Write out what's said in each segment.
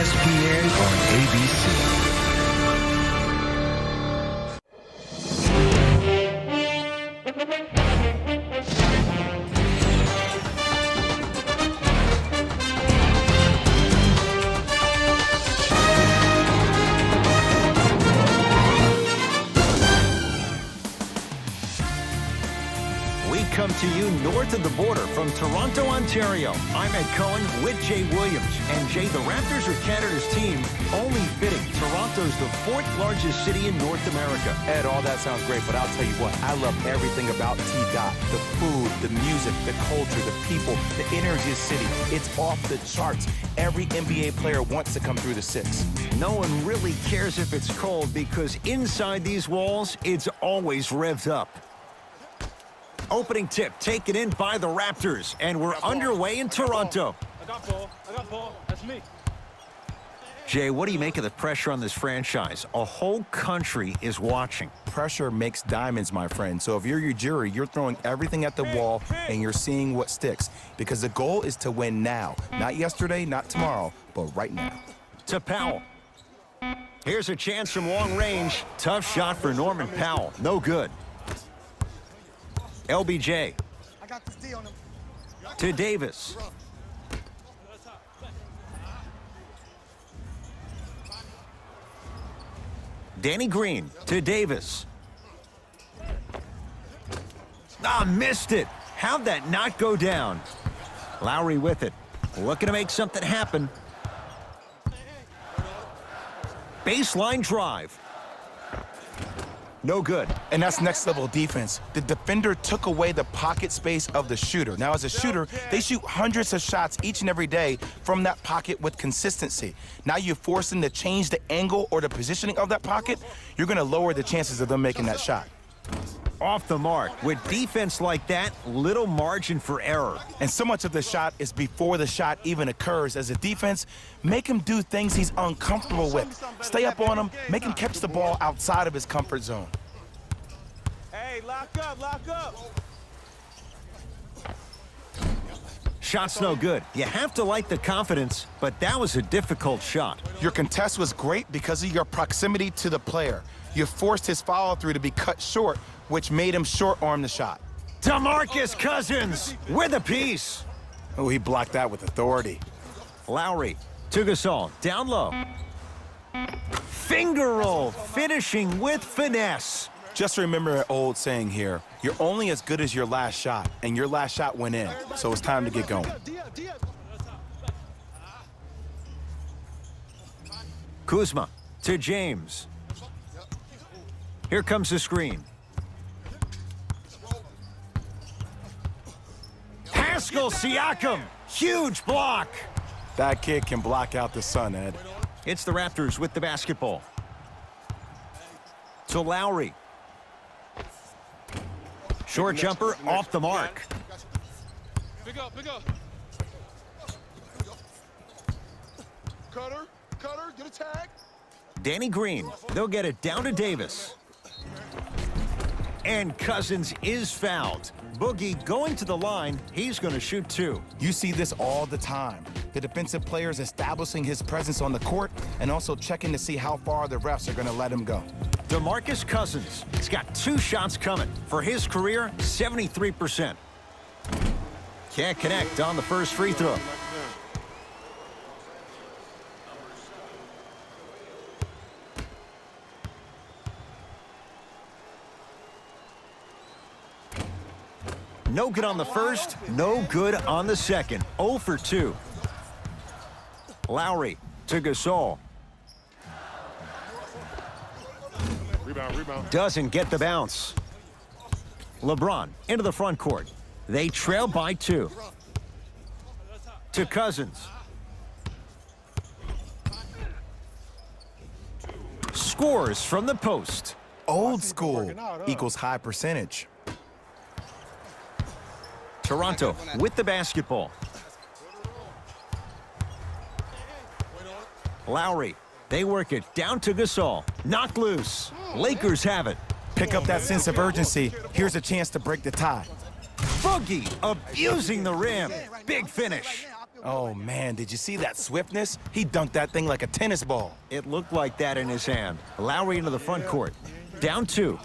ESPN on ABC. Come to you north of the border from Toronto, Ontario. I'm Ed Cohen with Jay Williams. And Jay, the Raptors are Canada's team. Only fitting. Toronto's the fourth largest city in North America. Ed, all that sounds great, but I'll tell you what, I love everything about T-Dot. The food, the music, the culture, the people, the energy of the city. It's off the charts. Every NBA player wants to come through the six. No one really cares if it's cold because inside these walls, it's always revved up. Opening tip taken in by the Raptors, and we're underway in Toronto. I got ball. That's me. Jay, what do you make of the pressure on this franchise? A whole country is watching. Pressure makes diamonds, my friend. So if you're your jury, you're throwing everything at the wall, and you're seeing what sticks. Because the goal is to win now. Not yesterday, not tomorrow, but right now. To Powell. Here's a chance from long range. Tough shot for Norman Powell. No good. LBJ. I got this D on him. To Davis. Danny Green to Davis. Missed it. How'd that not go down? Lowry with it. Looking to make something happen. Baseline drive. No good. And that's next level defense. The defender took away the pocket space of the shooter. Now, as a shooter, they shoot hundreds of shots each and every day from that pocket with consistency. Now you force them to change the angle or the positioning of that pocket, you're going to lower the chances of them making that shot. Off the mark. With defense like that, little margin for error. And so much of the shot is before the shot even occurs. As a defense, make him do things he's uncomfortable with. Stay up on him, make him catch the ball outside of his comfort zone. Hey, lock up. Shot's no good. You have to like the confidence, but that was a difficult shot. Your contest was great because of your proximity to the player. You forced his follow-through to be cut short, which made him short-arm the shot. DeMarcus Cousins with a piece. Oh, he blocked that with authority. Lowry to Gasol, down low. Finger roll, finishing with finesse. Just remember an old saying here, you're only as good as your last shot, and your last shot went in, so it's time to get going. Kuzma to James. Here comes the screen. Pascal Siakam, huge block. That kid can block out the sun, Ed. It's the Raptors with the basketball. To Lowry. Short jumper off the mark. Pick up. Cutter, get a tag. Danny Green, they'll get it down to Davis. And Cousins is fouled. Boogie going to the line, he's going to shoot two. You see this all the time. The defensive players establishing his presence on the court and also checking to see how far the refs are going to let him go. DeMarcus Cousins, he's got two shots coming. For his career, 73%. Can't connect on the first free throw. No good on the first, no good on the second. 0 for 2. Lowry to Gasol. Rebound. Doesn't get the bounce. LeBron into the front court. They trail by 2. To Cousins. Scores from the post. Old school equals high percentage. Toronto with the basketball. Lowry, they work it down to Gasol. Knocked loose. Lakers have it. Pick up that sense of urgency. Here's a chance to break the tie. Boogie abusing the rim. Big finish. Oh, man, did you see that swiftness? He dunked that thing like a tennis ball. It looked like that in his hand. Lowry into the front court. Down 2.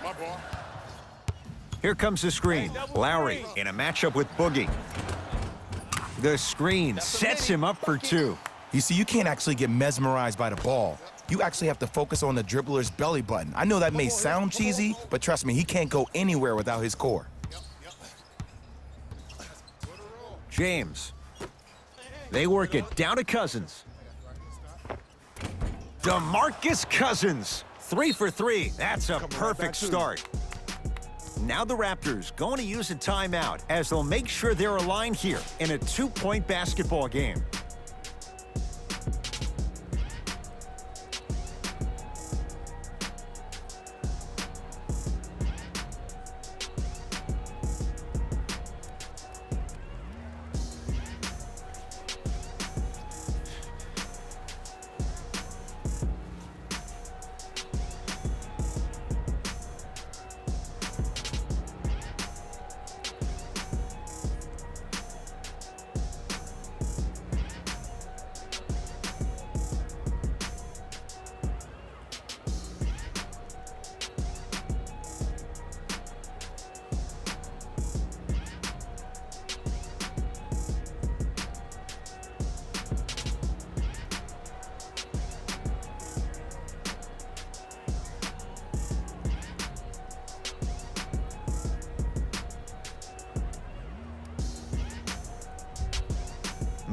My ball. Here comes the screen. Lowry in a matchup with Boogie. The screen sets him up for 2. You see, you can't actually get mesmerized by the ball. You actually have to focus on the dribbler's belly button. I know that may sound cheesy, but trust me, he can't go anywhere without his core. James. They work it down to Cousins. DeMarcus Cousins. 3 for 3. That's a perfect start. Now the Raptors going to use a timeout as they'll make sure they're aligned here in a 2-point basketball game.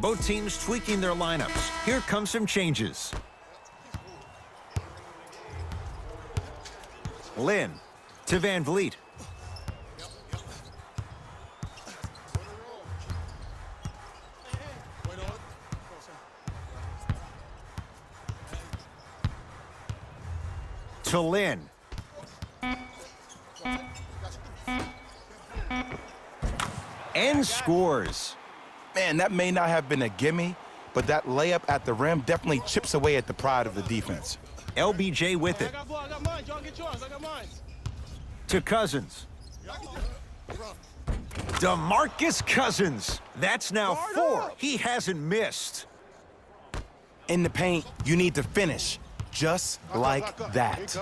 Both teams tweaking their lineups. Here come some changes. Lynn to Van Vliet. To Lynn. And scores. Man, that may not have been a gimme, but that layup at the rim definitely chips away at the pride of the defense. LBJ with it. I got mine. Y'all get yours. I got mine. To Cousins. DeMarcus Cousins. That's now 4. He hasn't missed. In the paint, you need to finish, just like that.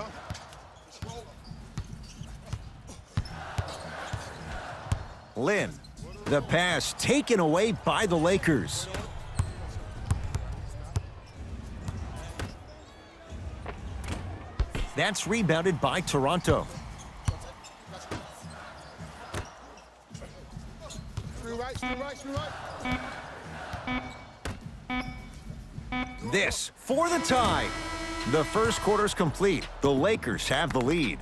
Lynn. The pass taken away by the Lakers. That's rebounded by Toronto. This for the tie. The first quarter's complete. The Lakers have the lead.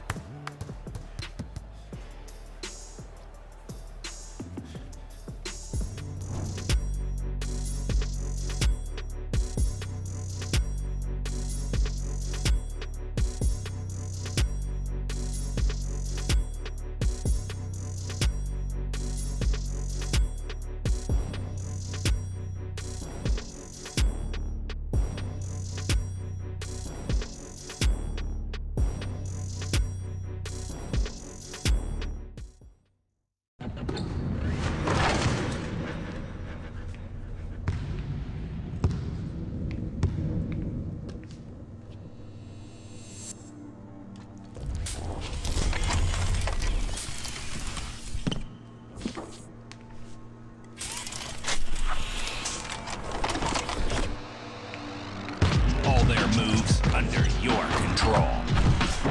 All their moves under your control.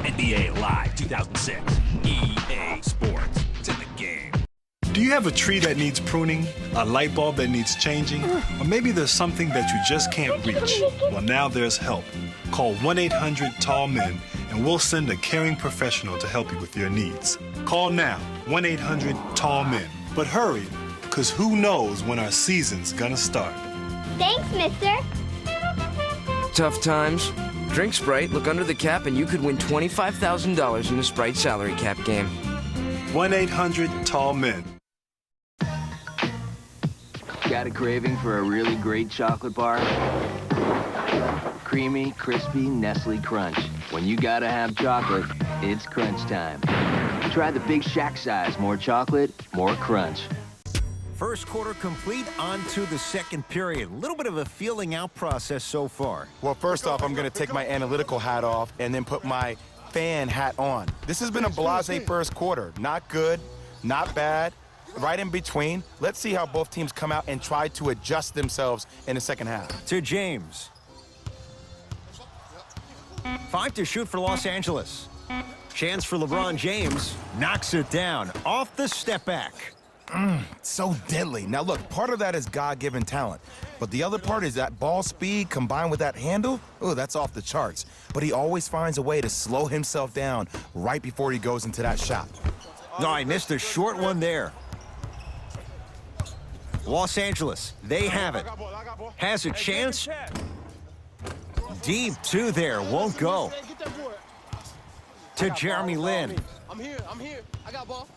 NBA Live 2006. EA Sports. It's in the game. Do you have a tree that needs pruning? A light bulb that needs changing? Or maybe there's something that you just can't reach? Well, now there's help. Call 1-800-TALL-MEN and we'll send a caring professional to help you with your needs. Call now, 1-800-TALL-MEN. But hurry, because who knows when our season's gonna start. Thanks, mister. Tough times? Drink Sprite, look under the cap, and you could win $25,000 in the Sprite salary cap game. 1-800-TALL-MEN. Got a craving for a really great chocolate bar? Creamy, crispy, Nestle Crunch. When you gotta have chocolate, it's crunch time. Try the Big Shack size. More chocolate, more crunch. First quarter complete, on to the second period. A little bit of a feeling out process so far. Well, first off, I'm going to take my analytical hat off and then put my fan hat on. This has been a blasé first quarter. Not good, not bad, right in between. Let's see how both teams come out and try to adjust themselves in the second half. To James. 5 to shoot for Los Angeles. Chance for LeBron James. Knocks it down off the step back. So deadly. Now look, part of that is God-given talent, but the other part is that ball speed combined with that handle. Oh, that's off the charts. But he always finds a way to slow himself down right before he goes into that shot. No, I missed a short one there. Los Angeles, they have it. Has a chance. Deep two there, won't go. To Jeremy Lin. I'm here. I got ball.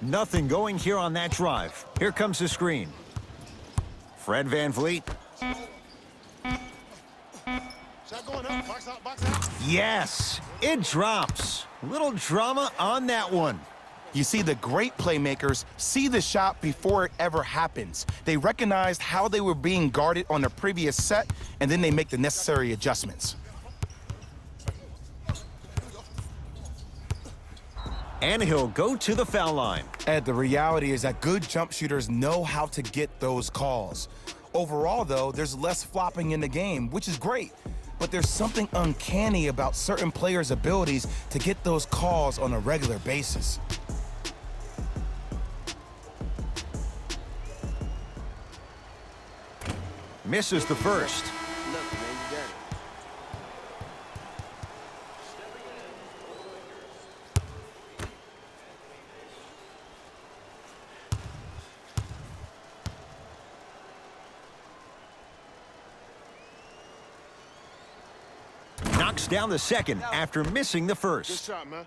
Nothing going here on that drive. Here comes the screen. Fred VanVleet. Shot going up. Box out, box out. Yes, it drops. Little drama on that one. You see, the great playmakers see the shot before it ever happens. They recognized how they were being guarded on the previous set, and then they make the necessary adjustments. And he'll go to the foul line. Ed, the reality is that good jump shooters know how to get those calls. Overall, though, there's less flopping in the game, which is great. But there's something uncanny about certain players' abilities to get those calls on a regular basis. Misses the first. Knocks down the second after missing the Good first. shot, man.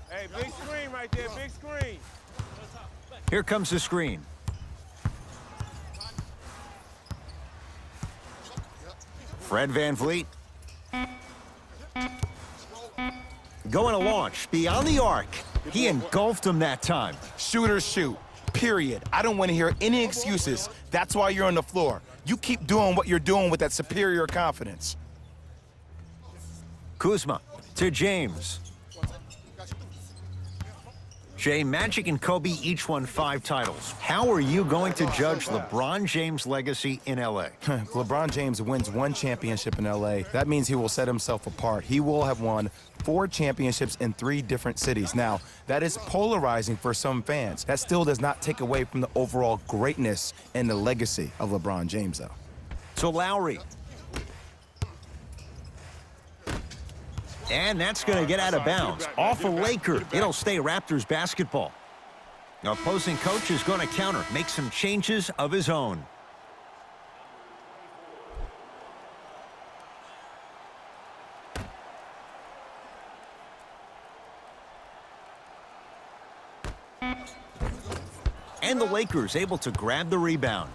Hey, big screen right there, big screen. Here comes the screen. Fred VanVleet. Going to launch beyond the arc. He engulfed him that time. Shooters shoot, period. I don't want to hear any excuses. That's why you're on the floor. You keep doing what you're doing with that superior confidence. Kuzma to James. Jay, Magic and Kobe each won 5 titles. How are you going to judge LeBron James' legacy in L.A.? If LeBron James wins 1 championship in L.A., that means he will set himself apart. He will have won 4 championships in 3 different cities. Now, that is polarizing for some fans. That still does not take away from the overall greatness and the legacy of LeBron James, though. To Lowry. And that's going to get out of bounds. Off a Laker. It'll stay Raptors basketball. Opposing coach is going to counter, make some changes of his own. And the Lakers able to grab the rebound.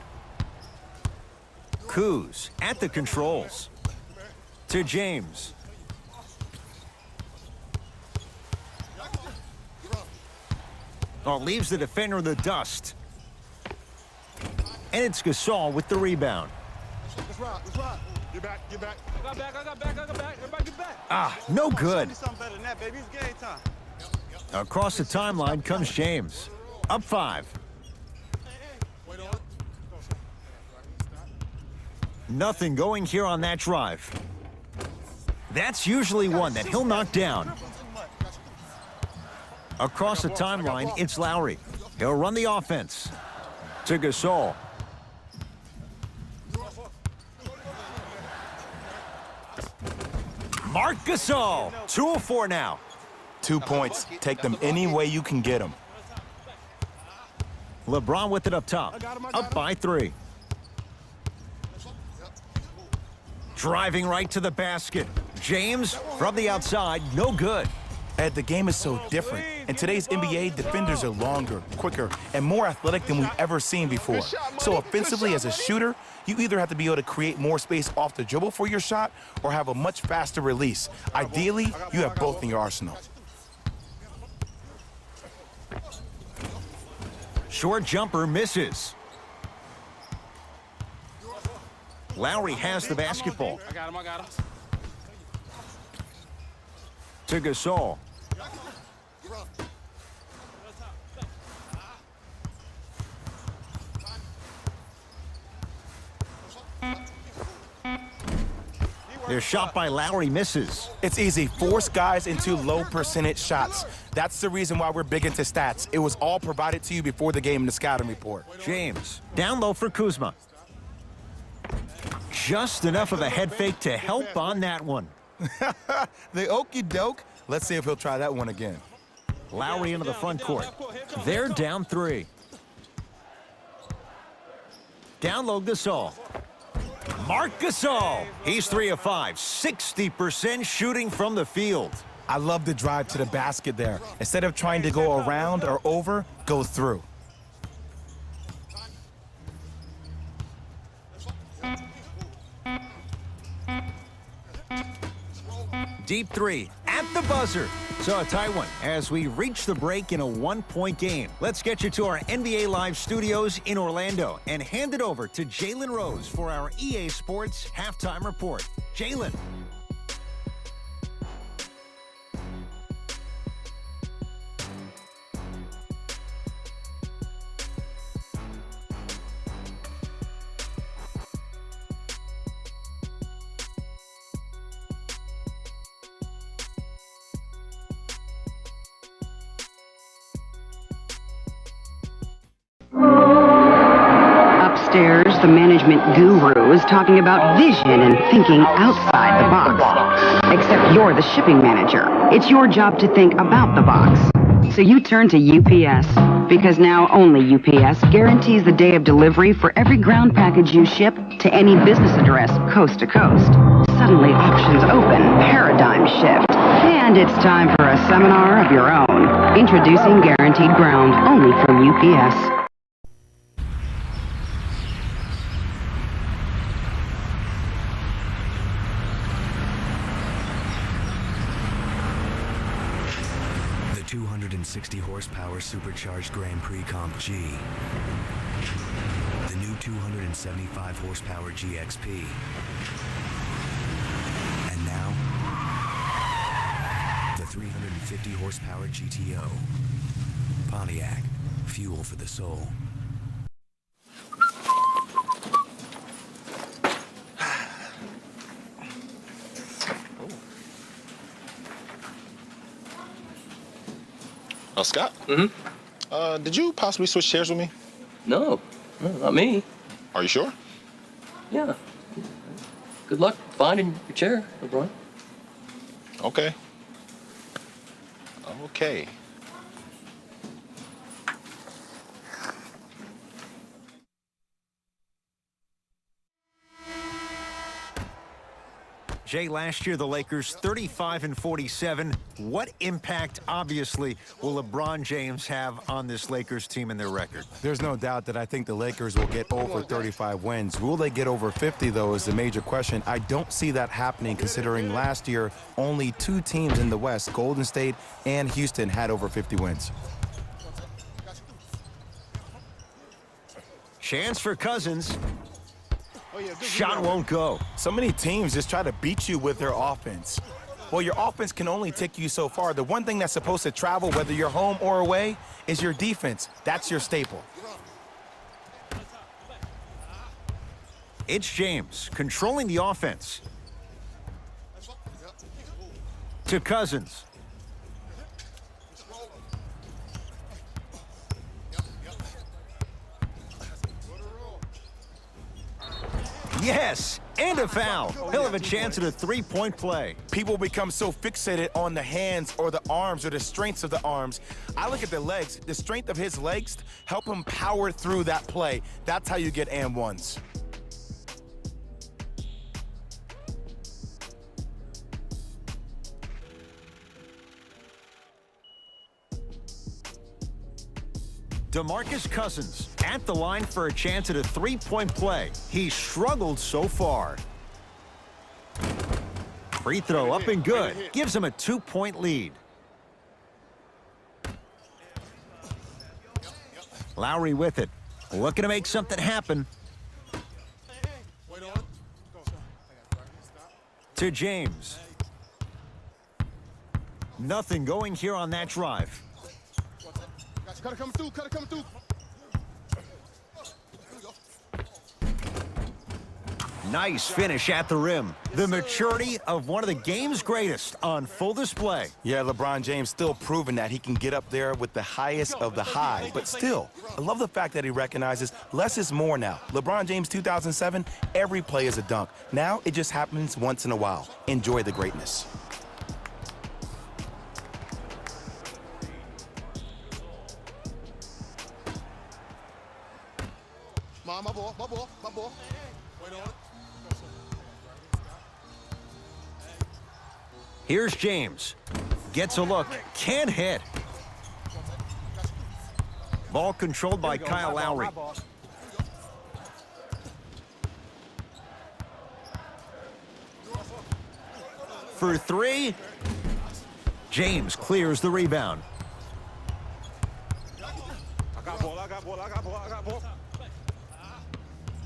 Kuz at the controls. To James. Oh, leaves the defender in the dust. And it's Gasol with the rebound. Let's rock, let's rock. Get back, get back. I got back. Everybody get back. Ah, no good. Show me something better than that, baby. It's game time. Across the timeline comes James. Up 5. Nothing going here on that drive. That's usually one that he'll knock down. Across the timeline, it's Lowry. He'll run the offense. To Gasol. Marc Gasol. 2 of 4 now. 2 points. Take them any way you can get them. LeBron with it up top. Up by 3. Driving right to the basket. James from the outside. No good. Ed, the game is so different. In today's NBA, defenders are longer, quicker, and more athletic than we've ever seen before. So offensively, as a shooter, you either have to be able to create more space off the dribble for your shot or have a much faster release. Ideally, you have both in your arsenal. Short jumper misses. Lowry has the basketball. I got him, I got him. To Gasol. Their shot by Lowry misses. It's easy. Force guys into low percentage shots. That's the reason why we're big into stats. It was all provided to you before the game in the scouting report. James, down low for Kuzma. Just enough of a head fake to help on that one. The okey doke. Let's see if he'll try that one again. Lowry into the front court. They're down 3. Down low, Gasol. Marc Gasol. He's 3 of 5. 60% shooting from the field. I love the drive to the basket there. Instead of trying to go around or over, go through. Deep 3 at the buzzer. So a tight one as we reach the break in a 1-point game. Let's get you to our NBA Live studios in Orlando and hand it over to Jalen Rose for our EA Sports halftime report. Jalen. Upstairs, the management guru is talking about vision and thinking outside the box. Except you're the shipping manager. It's your job to think about the box. So you turn to UPS, because now only UPS guarantees the day of delivery for every ground package you ship to any business address coast to coast. Suddenly options open, paradigm shift. And it's time for a seminar of your own. Introducing Guaranteed Ground, only from UPS. The 260 horsepower supercharged Grand Prix Comp G. The new 275 horsepower GXP. And now, the 350 horsepower GTO. Pontiac, fuel for the soul. Scott? Mm-hmm. Did you possibly switch chairs with me? No, not me. Are you sure? Yeah. Good luck finding your chair, LeBron. Okay. Okay. Jay, last year the Lakers 35-47. What impact, obviously, will LeBron James have on this Lakers team and their record? There's no doubt that I think the Lakers will get over 35 wins. Will they get over 50, though, is the major question. I don't see that happening, considering last year only 2 teams in the West, Golden State and Houston, had over 50 wins. Chance for Cousins. Shot won't go. So many teams just try to beat you with their offense. Well, your offense can only take you so far. The one thing that's supposed to travel, whether you're home or away, is your defense. That's your staple. It's James controlling the offense. To Cousins. Yes, and a foul. He'll have a chance at a 3-point play. People become so fixated on the hands or the arms or the strengths of the arms. I look at the legs. The strength of his legs help him power through that play. That's how you get and ones. DeMarcus Cousins at the line for a chance at a three-point play. He's struggled so far. Free throw up and good. Gives him a 2-point lead. Lowry with it. Looking to make something happen. To James. Nothing going here on that drive. Cut it coming through, cut it coming through. Nice finish at the rim. The maturity of one of the game's greatest on full display. Yeah, LeBron James still proving that he can get up there with the highest of the high. But still, I love the fact that he recognizes less is more now. LeBron James 2007, every play is a dunk. Now it just happens once in a while. Enjoy the greatness. My ball, my ball, my ball. Wait on it. Here's James. Gets a look. Can't hit. Ball controlled by Kyle Lowry. For three. James clears the rebound. I got ball, I got ball, I got ball, I got ball.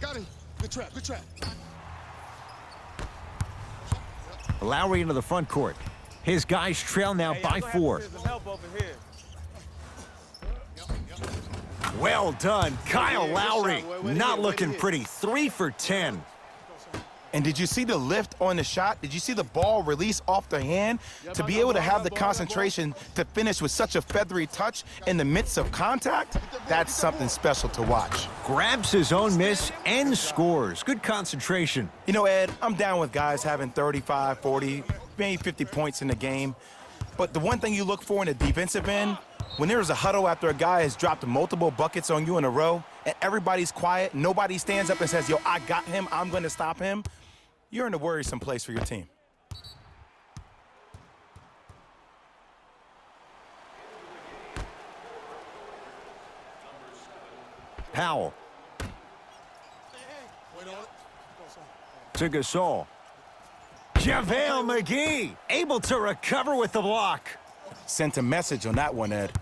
Got him. Good trap, good trap. Lowry into the front court. His guys trail now by 4. Well done, Kyle Lowry. Not looking pretty. 3 for 10. And did you see the lift on the shot? Did you see the ball release off the hand? To be able to have the concentration to finish with such a feathery touch in the midst of contact, that's something special to watch. Grabs his own miss and scores. Good concentration. You know, Ed, I'm down with guys having 35, 40, maybe 50 points in the game. But the one thing you look for in the defensive end, when there's a huddle after a guy has dropped multiple buckets on you in a row, and everybody's quiet, nobody stands up and says, yo, I got him, I'm going to stop him, you're in a worrisome place for your team. Powell. To Gasol. JaVale McGee able to recover with the block. Sent a message on that one, Ed.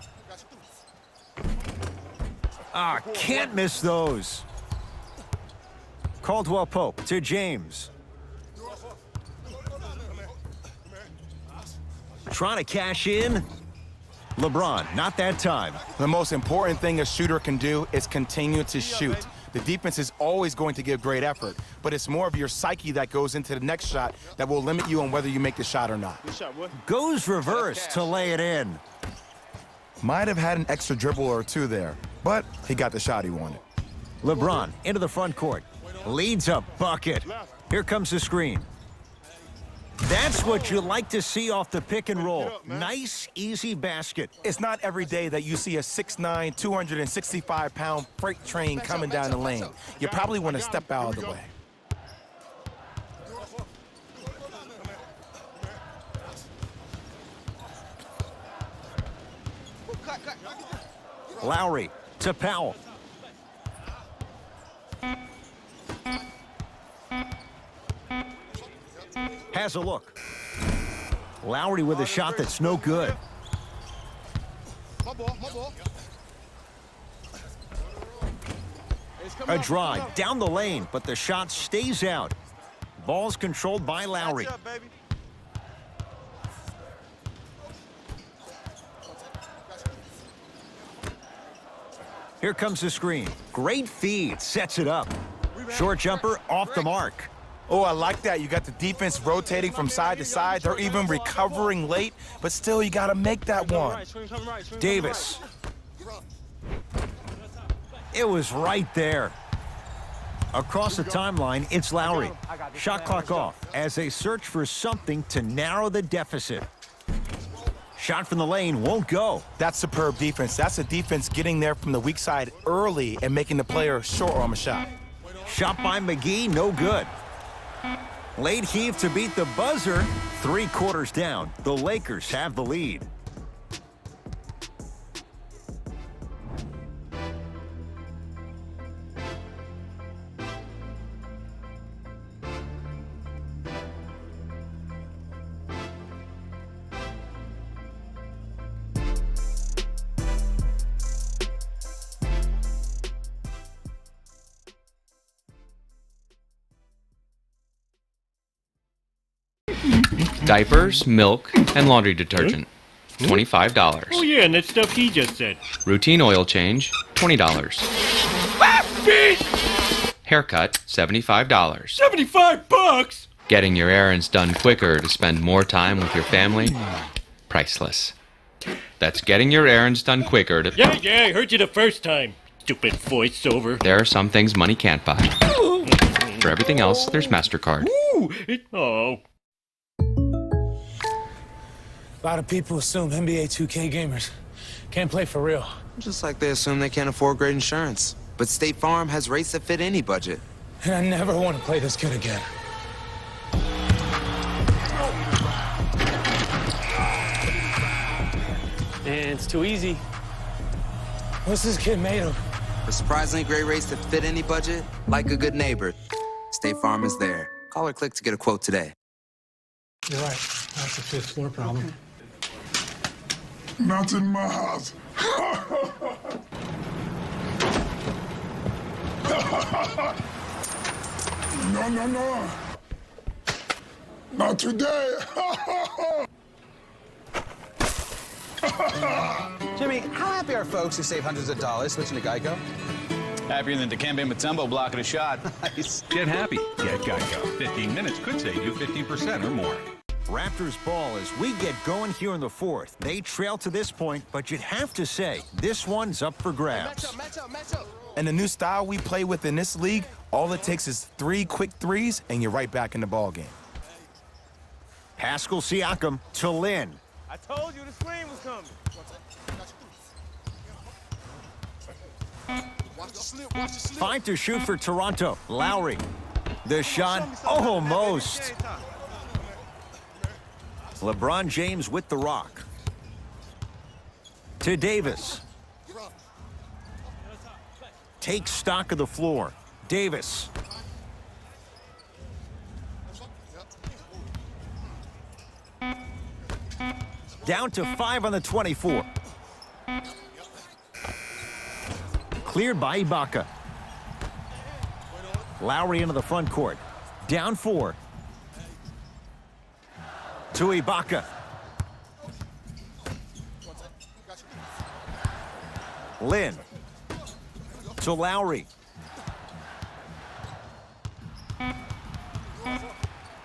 Can't miss those. Caldwell Pope to James. Trying to cash in. LeBron, not that time. The most important thing a shooter can do is continue to shoot. The defense is always going to give great effort, but it's more of your psyche that goes into the next shot that will limit you on whether you make the shot or not. Goes reverse to lay it in. Might have had an extra dribble or two there, but he got the shot he wanted. LeBron into the front court. Leads a bucket. Here comes the screen. That's what you like to see off the pick and roll. Nice, easy basket. It's not every day that you see a 6'9", 265-pound freight train coming down the lane. You probably want to step out of the way. Lowry to Powell. Has a look. Lowry with a shot that's no good. A drive down the lane, but the shot stays out. Ball's controlled by Lowry. Here comes the screen. Great feed, sets it up. Short jumper off the mark. Oh, I like that. You got the defense rotating from side to side. They're even recovering late, but still you got to make that one. Davis. It was right there. Across the timeline, it's Lowry. Shot clock off as they search for something to narrow the deficit. Shot from the lane won't go. That's superb defense. That's a defense getting there from the weak side early and making the player short on a shot. Shot by McGee, no good. Late heave to beat the buzzer. 3 quarters down. The Lakers have the lead. Diapers, milk, and laundry detergent. $25. Oh, yeah, and that stuff he just said. Routine oil change, $20. Haircut, $75. 75 bucks? Getting your errands done quicker to spend more time with your family? Priceless. That's getting your errands done quicker to... Yeah, I heard you the first time. Stupid voiceover. There are some things money can't buy. For everything else, there's MasterCard. Oh. A lot of people assume NBA 2K gamers can't play for real. Just like they assume they can't afford great insurance. But State Farm has rates that fit any budget. And I never want to play this good again. And it's too easy. What's this kid made of? For surprisingly great rates that fit any budget, like a good neighbor, State Farm is there. Call or click to get a quote today. You're right. That's a fifth floor problem. Not in my house. No. Not today. Jimmy, how happy are folks who save hundreds of dollars switching to Geico? Happier than Dikembe Mutombo blocking a shot. Nice. Get happy. Get Geico. 15 minutes could save you 15% or more. Raptors ball as we get going here in the fourth. They trail to this point, but you'd have to say this one's up for grabs. Match up. And the new style we play with in this league, all it takes is 3 quick threes, and you're right back in the ball game. Pascal Siakam to Lynn. I told you the screen was coming. Watch the slip. 5 to shoot for Toronto. Lowry. The shot almost. LeBron James with the rock. To Davis. Takes stock of the floor. Davis. Down to 5 on the 24. Cleared by Ibaka. Lowry into the front court. Down 4. To Ibaka. Lynn. To Lowry.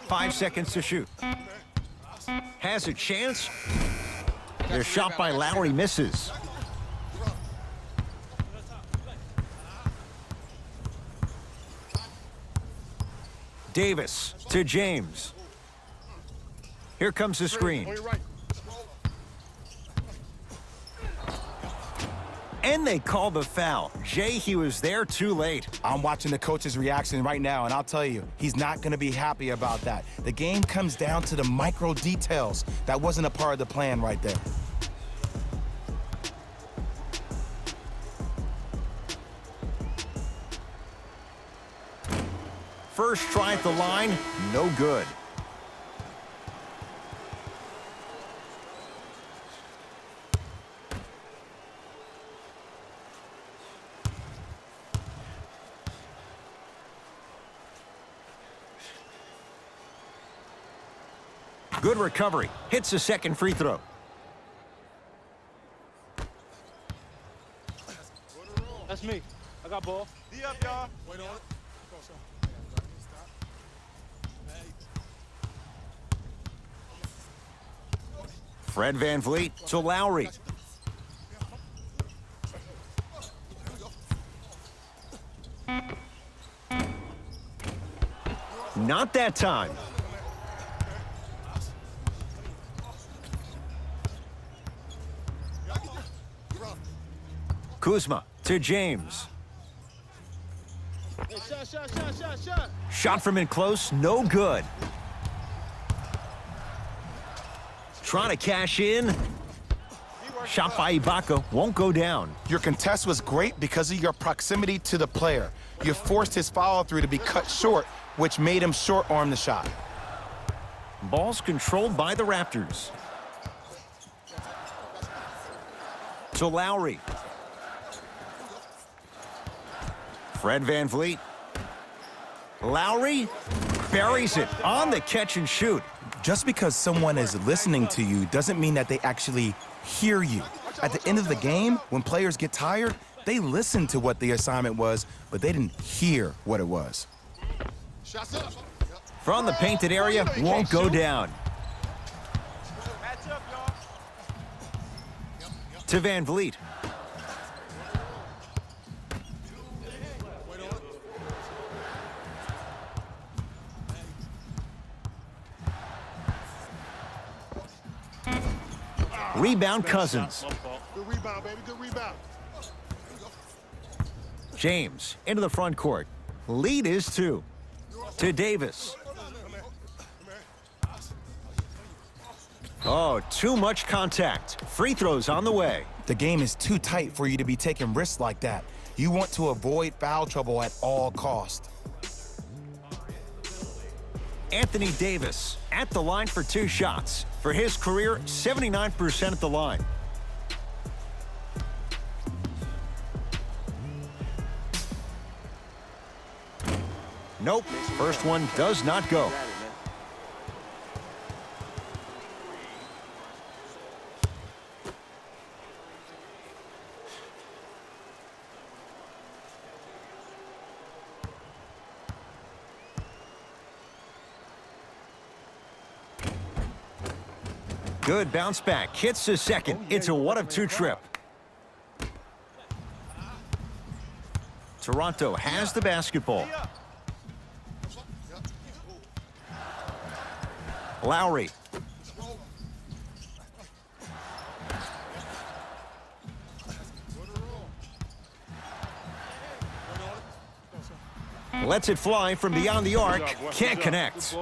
5 seconds to shoot. Has a chance. Their shot by Lowry misses. Davis to James. Here comes the screen. And they call the foul. Jay, he was there too late. I'm watching the coach's reaction right now, and I'll tell you, he's not going to be happy about that. The game comes down to the micro details. That wasn't a part of the plan right there. First try at the line, no good. Good recovery. Hits the second free throw. That's me. I got ball. D up, y'all. Wait on it. Fred VanVleet to Lowry. Not that time. Kuzma to James. Shot from in close, no good. Trying to cash in. Shot by Ibaka, won't go down. Your contest was great because of your proximity to the player. You forced his follow-through to be cut short, which made him short-arm the shot. Ball's controlled by the Raptors. To Lowry. Fred VanVleet. Lowry buries it on the catch and shoot. Just because someone is listening to you doesn't mean that they actually hear you. At the end of the game, when players get tired, they listen to what the assignment was, but they didn't hear what it was. From the painted area, won't go down. To Van Vliet. Rebound Cousins. Good rebound, baby. Good rebound. James into the front court. Lead is 2. To Davis. Oh, too much contact. Free throws on the way. The game is too tight for you to be taking risks like that. You want to avoid foul trouble at all costs. Anthony Davis at the line for 2 shots. For his career, 79% at the line. Nope, first one does not go. Good bounce back, hits the second. It's a 1 of 2 trip. Toronto has the basketball. Lowry. Lets it fly from beyond the arc. Can't connect.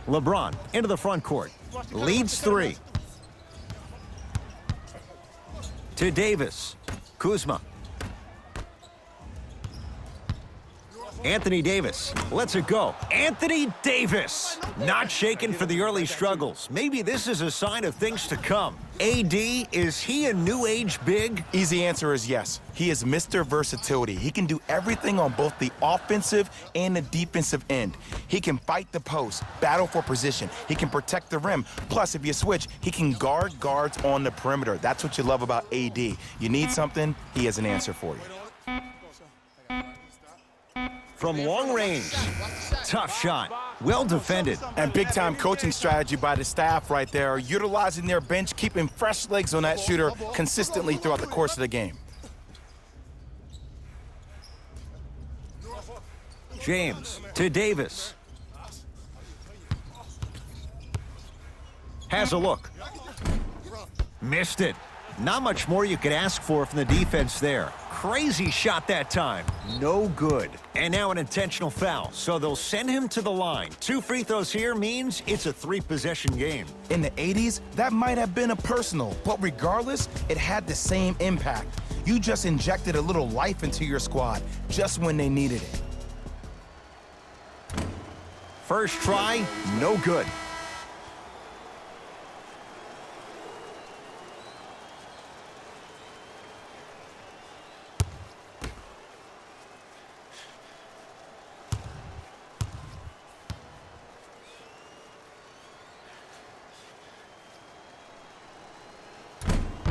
LeBron into the front court. Leads 3. To Davis. Kuzma. Anthony Davis lets it go. Anthony Davis not shaken for the early struggles. Maybe this is a sign of things to come. AD, is he a new age big? Easy answer is yes. He is Mr. Versatility. He can do everything on both the offensive and the defensive end. He can fight the post, battle for position. He can protect the rim. Plus, if you switch, he can guard guards on the perimeter. That's what you love about AD. You need something, he has an answer for you. From long range. Tough shot. Well defended. And big-time coaching strategy by the staff right there, utilizing their bench, keeping fresh legs on that shooter consistently throughout the course of the game. James to Davis. Has a look. Missed it. Not much more you could ask for from the defense there. Crazy shot that time. No good. And now an intentional foul, so they'll send him to the line. 2 free throws here means it's a 3-possession game. In the 80s, that might have been a personal, but regardless, it had the same impact. You just injected a little life into your squad just when they needed it. First try, no good.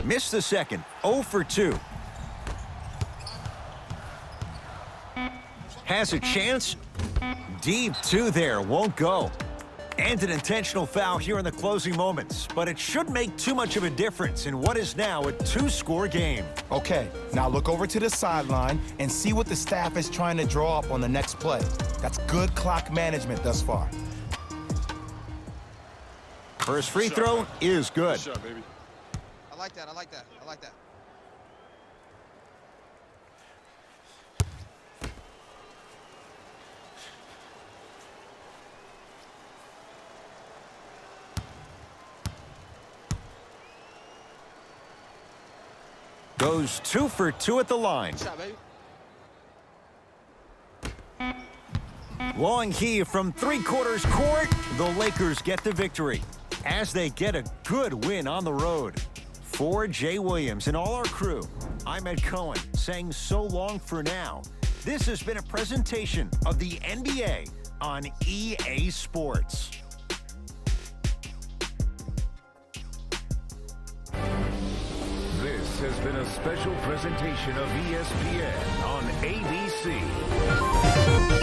Missed the second, 0 for 2. Has a chance. Deep 2 there, won't go. And an intentional foul here in the closing moments, but it shouldn't make too much of a difference in what is now a 2-score game. Okay, now look over to the sideline and see what the staff is trying to draw up on the next play. That's good clock management thus far. First free throw is good. I like that. I like that. I like that. Goes 2 for 2 at the line. Long heave from 3/4 court. The Lakers get the victory as they get a good win on the road. For Jay Williams and all our crew, I'm Ed Cohen saying so long for now. This has been a presentation of the NBA on EA Sports. This has been a special presentation of ESPN on ABC.